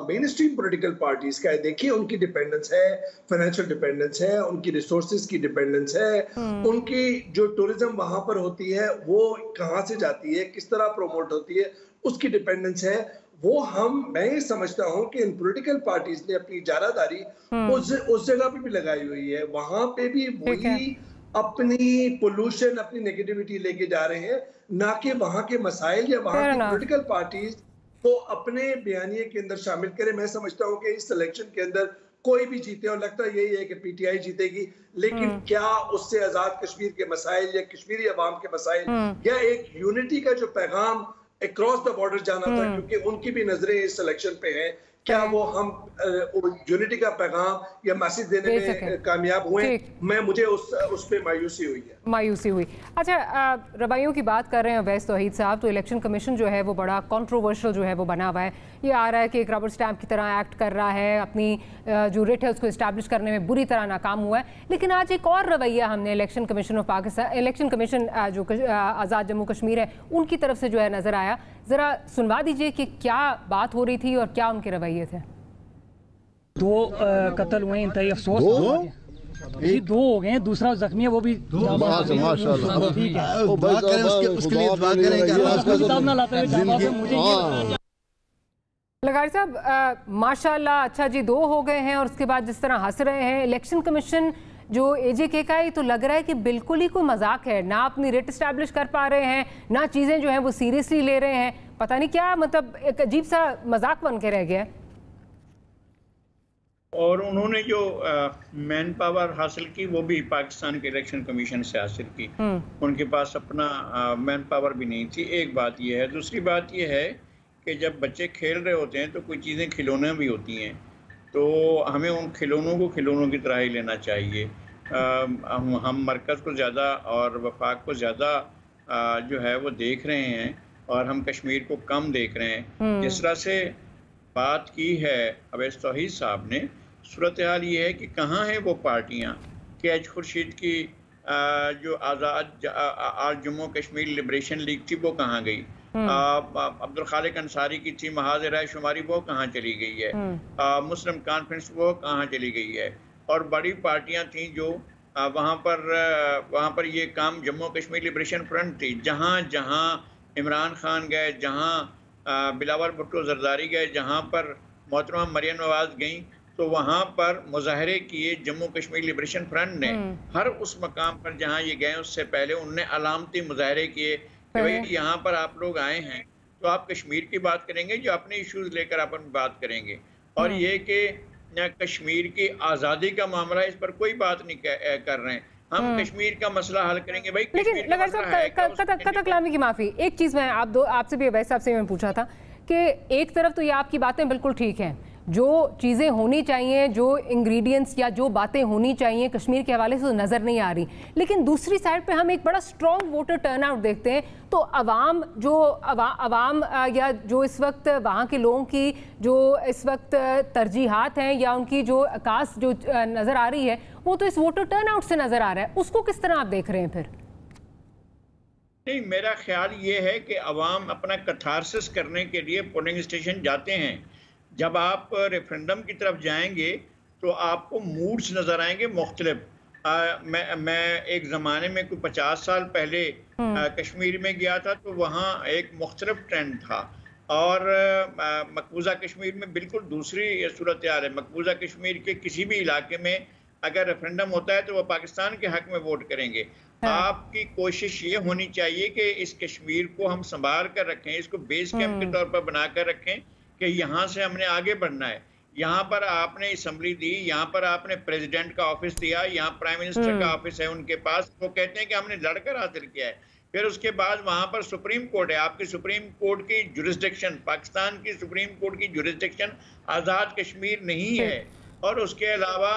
मेन स्ट्रीम पॉलिटिकल पार्टीज का है। देखिए, उनकी डिपेंडेंस है, फाइनेंशियल डिपेंडेंस है, उनकी रिसोर्सेज की डिपेंडेंस है, उनकी जो टूरिज्म वहां पर होती है वो कहाँ से जाती है, किस तरह प्रोमोट होती है, उसकी डिपेंडेंस है। वो मैं ये समझता हूँ कि इन पॉलिटिकल पार्टीज ने अपनी इजारादारी उस जगह पे भी लगाई हुई है, वहां पे भी वही अपनी पोल्यूशन, अपनी नेगेटिविटी लेके जा रहे हैं, ना कि वहां के मसाइल या वहां की पॉलिटिकल पार्टीज को अपने बयानिए के अंदर शामिल करें। मैं समझता हूं कि इस इलेक्शन के अंदर कोई भी जीते, और लगता यही है कि पीटीआई जीतेगी, लेकिन क्या उससे आजाद कश्मीर के मसाइल या कश्मीरी अवाम के मसाइल या एक यूनिटी का जो पैगाम अक्रॉस द बॉर्डर जाना था, क्योंकि उनकी भी नजरें इस इलेक्शन पे हैं, क्या वो हम यूनिटी का पैगाम या मैसेज देने में कामयाब हुए? मुझे उस पे मायूसी हुई। अच्छा, रवैयों की बात कर रहे हैं अवैस तौहीद साहब, तो इलेक्शन कमीशन जो है वो बड़ा कंट्रोवर्शियल जो है वो बना हुआ है। ये आ रहा है कि एक रबर स्टैम्प की तरह एक्ट कर रहा है, अपनी जो रिट है उसको इस्टेब्लिश करने में बुरी तरह नाकाम हुआ है। लेकिन आज एक और रवैया हमने election commission of Pakistan, election commission जो आज़ाद जम्मू कश्मीर है उनकी तरफ से जो है नज़र आया। ज़रा सुनवा दीजिए कि क्या बात हो रही थी और क्या उनके रवैये थे। 2 कत्ल हुए, इंतहाई अफसोस, 2 हो गए, दूसरा जख्मी है, वो भी लगारी साहब माशाल्लाह। अच्छा जी, 2 हो गए हैं और उसके बाद जिस तरह हंस रहे हैं इलेक्शन कमीशन जो एजेके का, ही तो लग रहा है कि बिल्कुल ही कोई मजाक है, ना अपनी रेट इस्टेब्लिश कर पा रहे हैं, ना चीज़ें जो हैं वो सीरियसली ले रहे हैं। पता नहीं क्या, मतलब एक अजीब सा मजाक बन के रह गया। और उन्होंने जो मैन पावर हासिल की वो भी पाकिस्तान के इलेक्शन कमीशन से हासिल की। उनके पास अपना मैन पावर भी नहीं थी। एक बात ये है। दूसरी बात ये है कि जब बच्चे खेल रहे होते हैं तो कोई चीज़ें खिलौने भी होती हैं, तो हमें उन खिलौनों को खिलौनों की तरह ही लेना चाहिए। हम मरकज़ को ज़्यादा और वफाक को ज़्यादा जो है वो देख रहे हैं और हम कश्मीर को कम देख रहे हैं। जिस तरह से बात की है अवैस तौहीद साहब ने, सूरत हाल ये है कि कहाँ हैं वो पार्टियाँ कि एच खुर्शीद की जो आज़ाद जम्मू कश्मीर लिबरेशन लीग थी वो कहाँ गई, अब्दुल खालिक अंसारी की थी महाज राय शुमारी वो कहाँ चली गई है, मुस्लिम कॉन्फ्रेंस वो कहाँ चली गई है, और बड़ी पार्टियाँ थीं जो वहाँ पर ये काम जम्मू कश्मीर लिबरेशन फ्रंट थी, जहाँ जहाँ इमरान खान गए, जहाँ बिलावल भुट्टो जरदारी गए, जहाँ पर मोहतरमा मरियम नवाज गई, तो वहाँ पर मुजाहरे किए जम्मू कश्मीर लिबरेशन फ्रंट ने। हर उस मकाम पर जहाँ ये गए उससे पहले उनने अलामती मुजाहरे किए कि भाई यहाँ पर आप लोग आए हैं तो आप कश्मीर की बात करेंगे, जो अपने इश्यूज लेकर अपन बात करेंगे, और ये कि कश्मीर की आज़ादी का मामला, इस पर कोई बात नहीं कर रहे हैं। हम कश्मीर का मसला हल करेंगे भाई। लेकिन कतक कलामी की माफ़ी, एक चीज़ मैं आपसे भी वैसे आपसे मैं पूछा था कि एक तरफ तो ये आपकी बातें बिल्कुल ठीक हैं, जो चीज़ें होनी चाहिए, जो इंग्रेडिएंट्स या जो बातें होनी चाहिए कश्मीर के हवाले से तो नज़र नहीं आ रही, लेकिन दूसरी साइड पे हम एक बड़ा स्ट्रॉन्ग वोटर टर्नआउट देखते हैं, तो अवाम या जो इस वक्त वहाँ के लोगों की जो इस वक्त तरजीहात हैं या उनकी जो कास्ट जो नज़र आ रही है वो तो इस वोटर टर्नआउट से नज़र आ रहा है, उसको किस तरह आप देख रहे हैं फिर? नहीं, मेरा ख्याल ये है कि अवाम अपना कथारसिस करने के लिए पोलिंग स्टेशन जाते हैं। जब आप रेफरेंडम की तरफ जाएंगे तो आपको मूड्स नज़र आएंगे मुख्तलिफ। मैं एक ज़माने में कोई 50 साल पहले कश्मीर में गया था तो वहाँ एक मुख्तलिफ ट्रेंड था, और मकबूजा कश्मीर में बिल्कुल दूसरी सूरत हाल है। मकबूजा कश्मीर के किसी भी इलाके में अगर रेफरेंडम होता है तो वह पाकिस्तान के हक में वोट करेंगे। आपकी कोशिश ये होनी चाहिए कि इस कश्मीर को हम संभाल कर रखें, इसको बेस कैंप के तौर पर बना कर रखें कि यहाँ से हमने आगे बढ़ना है। यहाँ पर आपने असम्बली दी, यहाँ पर आपने प्रेसिडेंट का ऑफिस दिया, यहाँ प्राइम मिनिस्टर का ऑफिस है उनके पास, वो कहते हैं कि हमने लड़कर हासिल किया है। फिर उसके बाद वहाँ पर सुप्रीम कोर्ट है, आपकी सुप्रीम कोर्ट की जुरिस्डिक्शन, पाकिस्तान की सुप्रीम कोर्ट की जुरिस्डिक्शन आज़ाद कश्मीर नहीं है। और उसके अलावा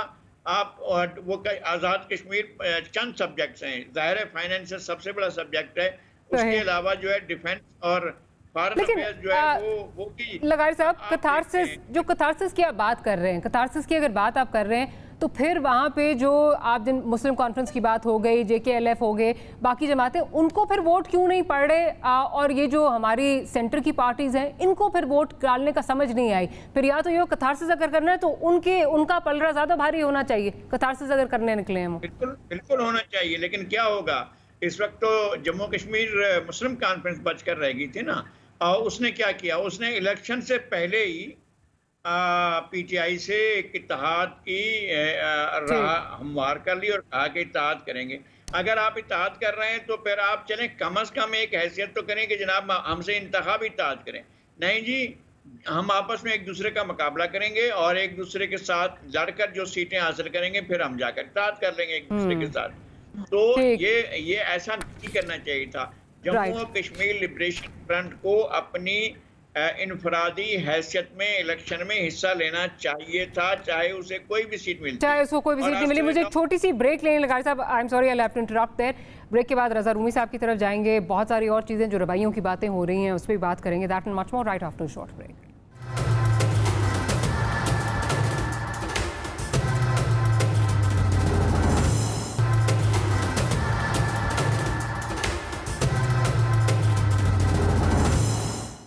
आप वो आज़ाद कश्मीर चंद सब्जेक्ट्स हैं, ज़ाहिर है फाइनेंस सबसे बड़ा सब्जेक्ट है, उसके अलावा जो है डिफेंस और लेकिन लगारी साहब, कथारसिस की आप बात कर रहे हैं, कथारसिस की अगर बात आप कर रहे हैं तो फिर वहाँ पे जो आप जिन मुस्लिम कॉन्फ्रेंस की बात हो गई, JKLF हो गए, बाकी जमातें, उनको फिर वोट क्यों नहीं पड़ रहे? और ये जो हमारी सेंटर की पार्टीज हैं इनको फिर वोट डालने का समझ नहीं आई। फिर या तो ये कथारसिस अगर करना है तो उनका पलड़ा ज़्यादा भारी होना चाहिए, कथारसिस अगर करने निकले हैं। बिल्कुल होना चाहिए, लेकिन क्या होगा, इस वक्त तो जम्मू कश्मीर मुस्लिम कॉन्फ्रेंस बचकर रह गई थी ना। और उसने क्या किया, उसने इलेक्शन से पहले ही PTI से एक इत्तेहाद की हमवार कर ली और कहा कि इत्तेहाद करेंगे। अगर आप इत्तेहाद कर रहे हैं तो फिर आप चलें, कम अज़ कम एक हैसियत तो करें कि जनाब हमसे इंतखाबी इत्तेहाद करें। नहीं जी, हम आपस में एक दूसरे का मुकाबला करेंगे और एक दूसरे के साथ लड़कर जो सीटें हासिल करेंगे फिर हम जाकर इत्तेहाद कर लेंगे एक दूसरे के साथ। तो ये ऐसा नहीं करना चाहिए था। जम्मू और कश्मीर लिबरेशन फ्रंट को अपनी इनफरादी हैसियत में इलेक्शन में हिस्सा लेना चाहिए था, चाहे उसे कोई भी सीट मिलती, चाहे उसको कोई भी सीट नहीं मिली। मुझे एक छोटी सी ब्रेक लेने लगा साहब, I am sorry I have to interrupt there. Break के बाद रज़ा रूमी साहब की तरफ जाएंगे, बहुत सारी और चीज़ें जो रवैयों की बातें हो रही हैं उस पर भी बात करेंगे। That and much more right after short break.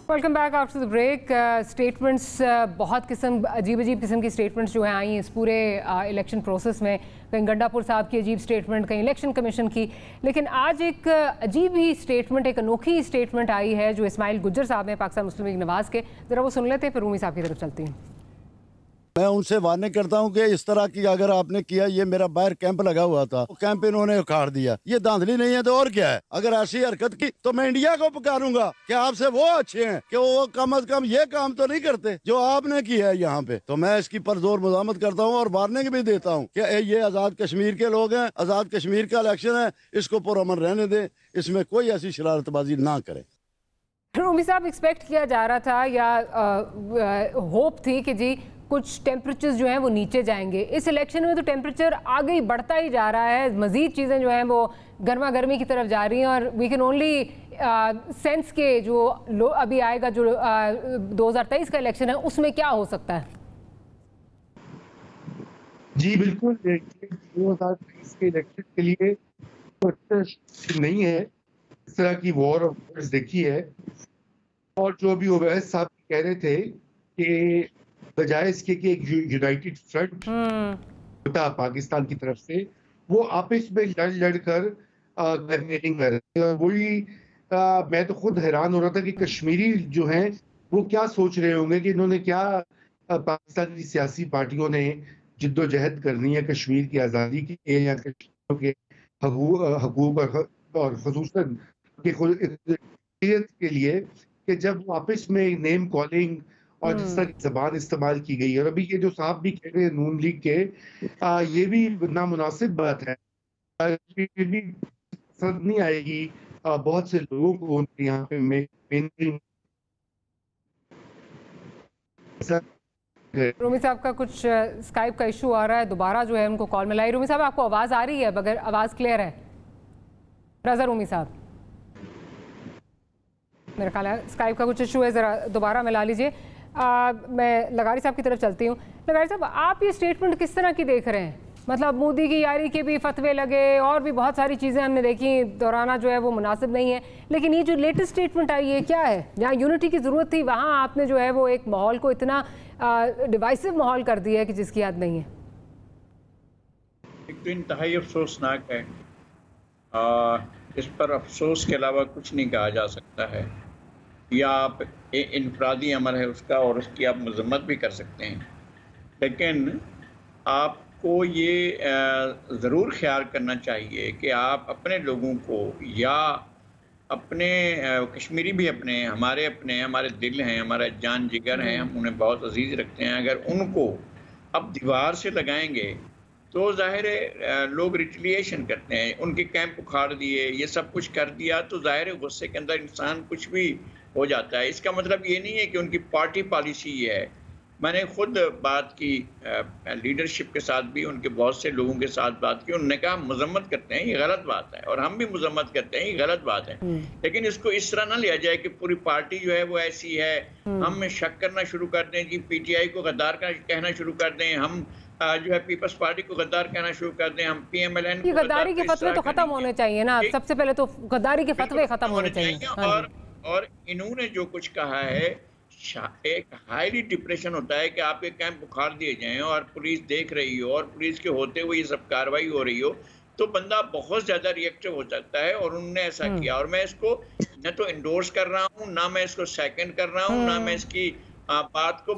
Welcome back after the break. Statements बहुत अजीब किस्म की स्टेटमेंट्स जो हैं आई हैं इस पूरे इलेक्शन प्रोसेस में। कहीं गंडापुर साहब की अजीब स्टेटमेंट, कहीं इलेक्शन कमीशन की, लेकिन आज एक अजीब ही स्टेटमेंट, एक अनोखी स्टेटमेंट आई है जो इस्माइल गुज्जर साहब हैं पाकिस्तान मुस्लिम लीग नवाज़ के। ज़रा वो सुन लेते हैं, फिर रूमी साहब की तरफ चलती हूँ। मैं उनसे वार्निंग करता हूं कि इस तरह की अगर आपने किया, ये मेरा बाहर कैंप लगा हुआ था, वो कैंप इन्होंने उखाड़ दिया, ये धांधली नहीं है तो और क्या है। अगर ऐसी हरकत की तो मैं इंडिया को पुकारूंगा कि आपसे वो अच्छे हैं कि वो कम अज कम ये काम तो नहीं करते जो आपने किया है यहाँ पे। तो मैं इसकी परजोर मुजामत करता हूँ और वार्निंग भी देता हूँ कि ये आजाद कश्मीर के लोग हैं, आजाद कश्मीर का इलेक्शन है, इसको पुरअमन रहने दें, इसमें कोई ऐसी शरारतबाजी ना करें। रूमी साहब, एक्सपेक्ट किया जा रहा था या होप थी कि जी कुछ टेम्परेचर्स जो हैं वो नीचे जाएंगे। इस इलेक्शन में तो टेम्परेचर आगे ही बढ़ता ही जा रहा है, मज़ीद चीज़ें जो हैं वो गर्मा गर्मी की तरफ जा रही हैं और वी कैन ओनली सेंस के जो अभी आएगा जो 2023 का इलेक्शन है उसमें क्या हो सकता है। जी बिल्कुल, 2023 के इलेक्शन के लिए तो नहीं है, इस तरह की वॉर देखी है। और जो भी ओवैस साहब कह रहे थे कि बजाय इसके कि एक यूनाइटेड फ्रंट होता पाकिस्तान की तरफ से, वो आपस में लड़ कर मीटिंग कर रहे थे। और वही मैं तो खुद हैरान हो रहा था कि कश्मीरी जो हैं वो क्या सोच रहे होंगे कि इन्होंने क्या पाकिस्तान की सियासी पार्टियों ने जिद्दोजहद करनी है कश्मीर की आज़ादी की या कश्मीर के हकूक और खसूसन के लिए, कि जब आपस में नेम कॉलिंग और जिस तरह की जबान इस्तेमाल की गई है। और अभी ये जो साहब भी कह रहे हैं नून लीग के, ये भी नामुनासिब बात है, ये भी पसंद नहीं आएगी बहुत से लोगों को यहाँ पे। रूमी साहब का कुछ स्काइप का इशू आ रहा है, दोबारा जो है उनको कॉल मिलाई। रूमी साहब, आपको आवाज़ आ रही है? बगैर आवाज़ क्लियर है रज़ा रूमी साहब? मेरा ख्याल है स्काइप का कुछ इशू है, ज़रा दोबारा मिला लीजिए। मैं लगारी साहब की तरफ चलती हूँ। लगारी साहब, आप ये स्टेटमेंट किस तरह की देख रहे हैं? मतलब मोदी की यारी के भी फतवे लगे और भी बहुत सारी चीज़ें हमने देखी, दोहराना जो है वो मुनासिब नहीं है, लेकिन ये जो लेटेस्ट स्टेटमेंट आई है क्या है? जहाँ यूनिटी की ज़रूरत थी वहाँ आपने जो है वो एक माहौल को इतना डिवाइसिव माहौल कर दिया है कि जिसकी याद नहीं है। एक तो इंतहाई अफसोसनाक है, इस पर अफसोस के अलावा कुछ नहीं कहा जा सकता है। या आप इनफरादी अमल है उसका और उसकी आप मजम्मत भी कर सकते हैं, लेकिन आपको ये ज़रूर ख्याल करना चाहिए कि आप अपने लोगों को, या अपने कश्मीरी भी अपने, हमारे दिल हैं, हमारा जान जिगर हैं, हम उन्हें बहुत अजीज़ रखते हैं। अगर उनको अब दीवार से लगाएंगे तो ज़ाहिर है लोग रिटेलिएशन करते हैं, उनके कैंप उखाड़ दिए, ये सब कुछ कर दिया, तो ज़ाहिर है गुस्से के अंदर इंसान कुछ भी हो जाता है। इसका मतलब ये नहीं है कि उनकी पार्टी पॉलिसी ये है। मैंने खुद बात की लीडरशिप के साथ भी, उनके बहुत से लोगों के साथ बात की, उन्होंने कहा मजम्मत करते हैं, ये गलत बात है, और हम भी मजम्मत करते हैं, ये गलत बात है, लेकिन इसको इस तरह ना लिया जाए कि पूरी पार्टी जो है वो ऐसी है। हम शक करना शुरू कर दें कि पीटीआई को गद्दार कहना शुरू कर दें, हम जो है पीपल्स पार्टी को गद्दार कहना शुरू कर दें, हम पीएमएलएन को गद्दारी के फतवे तो खत्म होने चाहिए ना, सबसे पहले तो गद्दारी के फतवे खत्म होने चाहिए। और इन्होंने जो कुछ कहा है, एक हाईली डिप्रेशन होता है कि आपके कैंप उखाड़ दिए जाएं और पुलिस देख रही हो और पुलिस के होते हुए ये सब कार्रवाई हो रही हो, तो बंदा बहुत ज्यादा रिएक्टिव हो सकता है। और उन्होंने ऐसा किया, और मैं इसको न तो इंडोर्स कर रहा हूँ, ना मैं इसको सेकंड कर रहा हूँ, ना मैं इसकी बात को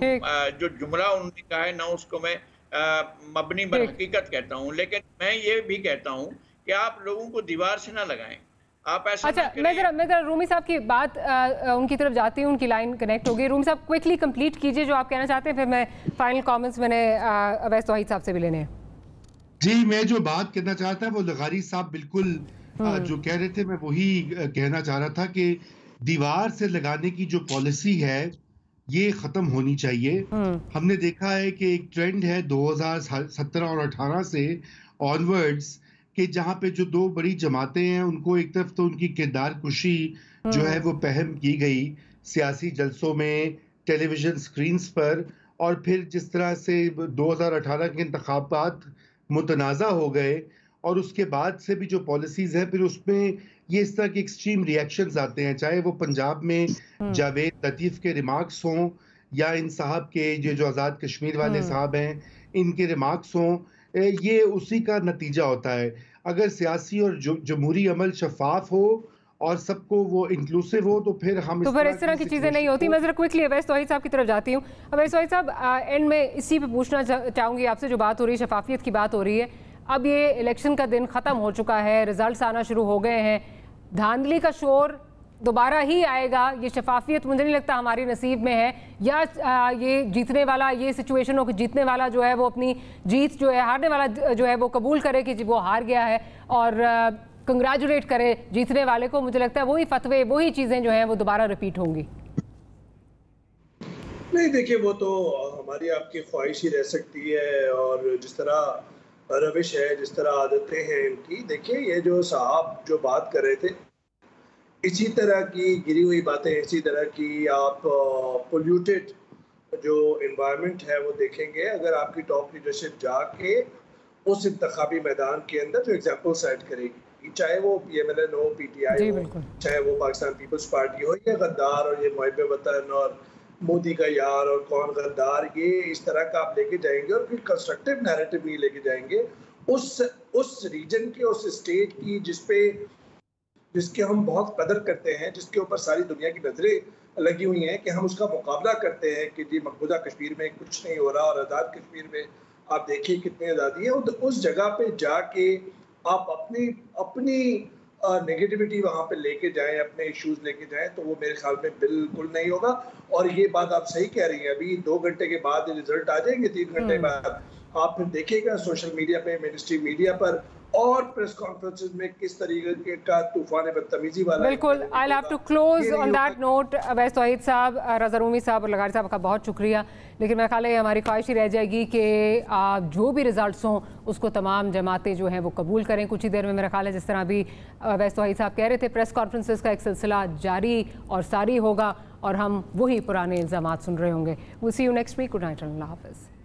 जो जुमला उन्होंने कहा है ना उसको मैं मबनी बर हकीकत कहता हूँ। लेकिन मैं ये भी कहता हूँ कि आप लोगों को दीवार से ना लगाएं, आप ऐसा अच्छा, मैं जरा रूमी साहब की बात उनकी तरफ जाती हूँ, उनकी लाइन कनेक्ट हो गई। रूमी साहब क्विकली कंप्लीट कीजिए जो आप कहना चाहते हैं, फिर मैं फाइनल कमेंट्स मैंने अवैस तौहीद साहब से भी लेने हैं। जी, मैं जो बात करना चाहता है वो लगारी साहब बिल्कुल जो कह रहे थे, मैं वही कहना चाह रहा था कि दीवार से लगाने की जो पॉलिसी है ये खत्म होनी चाहिए। हमने देखा है कि एक ट्रेंड है 2017 और 18 से ऑनवर्ड्स कि जहाँ पे जो दो बड़ी जमातें हैं उनको एक तरफ तो उनकी किरदार कुशी जो है वो पहम की गई सियासी जलसों में, टेलीविजन स्क्रीन्स पर, और फिर जिस तरह से 2018 के इंतखाबात मुतनाज़ा हो गए और उसके बाद से भी जो पॉलिसीज़ हैं फिर उसमें ये इस तरह के एक्सट्रीम रिएक्शंस आते हैं, चाहे वो पंजाब में जावेद लतीफ़ के रिमार्क्स हों या इन साहब के जो आज़ाद कश्मीर वाले साहब हैं इनके रिमार्क्स हों, ये उसी का नतीजा होता है। अगर सियासी और जमहूरी अमल शफाफ हो और सबको वो इंक्लूसिव हो, तो फिर हम तो फिर इस तरह की चीज़ें नहीं होती। मैं ज़रा क्विकली अवैस तौहीद साहब की तरफ जाती हूँ। अवैस तौहीद साहब, एंड में इसी पे पूछना चाहूँगी आपसे, जो बात हो रही है शफाफियत की बात हो रही है, अब ये इलेक्शन का दिन ख़त्म हो चुका है, रिजल्ट्स आना शुरू हो गए हैं, धांधली का शोर दोबारा ही आएगा, ये शफाफियत मुझे नहीं लगता हमारी नसीब में है, या ये जीतने वाला, ये सिचुएशन हो कि जीतने वाला जो है वो अपनी जीत जो है, हारने वाला जो है वो कबूल करे कि वो हार गया है और कंग्रेचुलेट करे जीतने वाले को। मुझे लगता है वही फतवे, वही चीज़ें जो हैं वो दोबारा रिपीट होंगी। नहीं, देखिए वो तो हमारी आपकी ख्वाहिश ही रह सकती है, और जिस तरह रविश है, जिस तरह आदतें हैं इनकी। देखिए ये जो साहब जो बात कर रहे थे, इसी तरह की गिरी हुई बातें, इसी तरह की आप पोल्यूटेड जो इन्वायरमेंट है वो देखेंगे अगर आपकी टॉप लीडरशिप जाके उस इंतखाबी मैदान के अंदर जो एग्जाम्पल सेट करेगी, चाहे वो PMLN हो, PTI हो, चाहे वो पाकिस्तान पीपल्स पार्टी हो, ये गद्दार और ये मुहिब वतन और मोदी का यार और कौन गद्दार, ये इस तरह का आप लेके जाएंगे और फिर कंस्ट्रक्टिव नैरेटिव नहीं लेके जाएंगे उस रीजन की, उस स्टेट की जिसके हम बहुत कदर करते हैं, जिसके ऊपर सारी दुनिया की नजरें लगी हुई हैं कि हम उसका मुकाबला करते हैं कि जी मकबूजा कश्मीर में कुछ नहीं हो रहा और आज़ाद कश्मीर में आप देखिए कितनी आज़ादी है। उस जगह पे जाके आप अपनी नेगेटिविटी वहाँ पे लेके जाएं, अपने इश्यूज लेके जाएं, तो वो मेरे ख्याल में बिल्कुल नहीं होगा। और ये बात आप सही कह रही हैं, अभी 2 घंटे के बाद रिजल्ट आ जाएंगे, 3 घंटे बाद आप फिर देखिएगा सोशल मीडिया पे, मिनिस्ट्री मीडिया पर और प्रेस कॉन्फ्रेंसेस में किस तरीके का तूफान बदतमीजी वाला। बिल्कुल, I have to close on that note. Awais Tauheed sahab, रज़ा रूमी साहब और लगारी साहब का बहुत शुक्रिया, लेकिन मेरा ख्याल है हमारी ख्वाहिश ही रह जाएगी कि जो भी रिजल्ट्स हों उसको तमाम जमातें जो हैं वो कबूल करें। कुछ ही देर में मेरा ख्याल है जिस तरह अभी अवैस तौहीद साहब कह रहे थे, प्रेस कॉन्फ्रेंसेस का एक सिलसिला जारी और सारी होगा और हम वही पुराने इल्ज़ामात सुन रहे होंगे। Will see you next week. Good night, अल्लाह हाफ़िज़।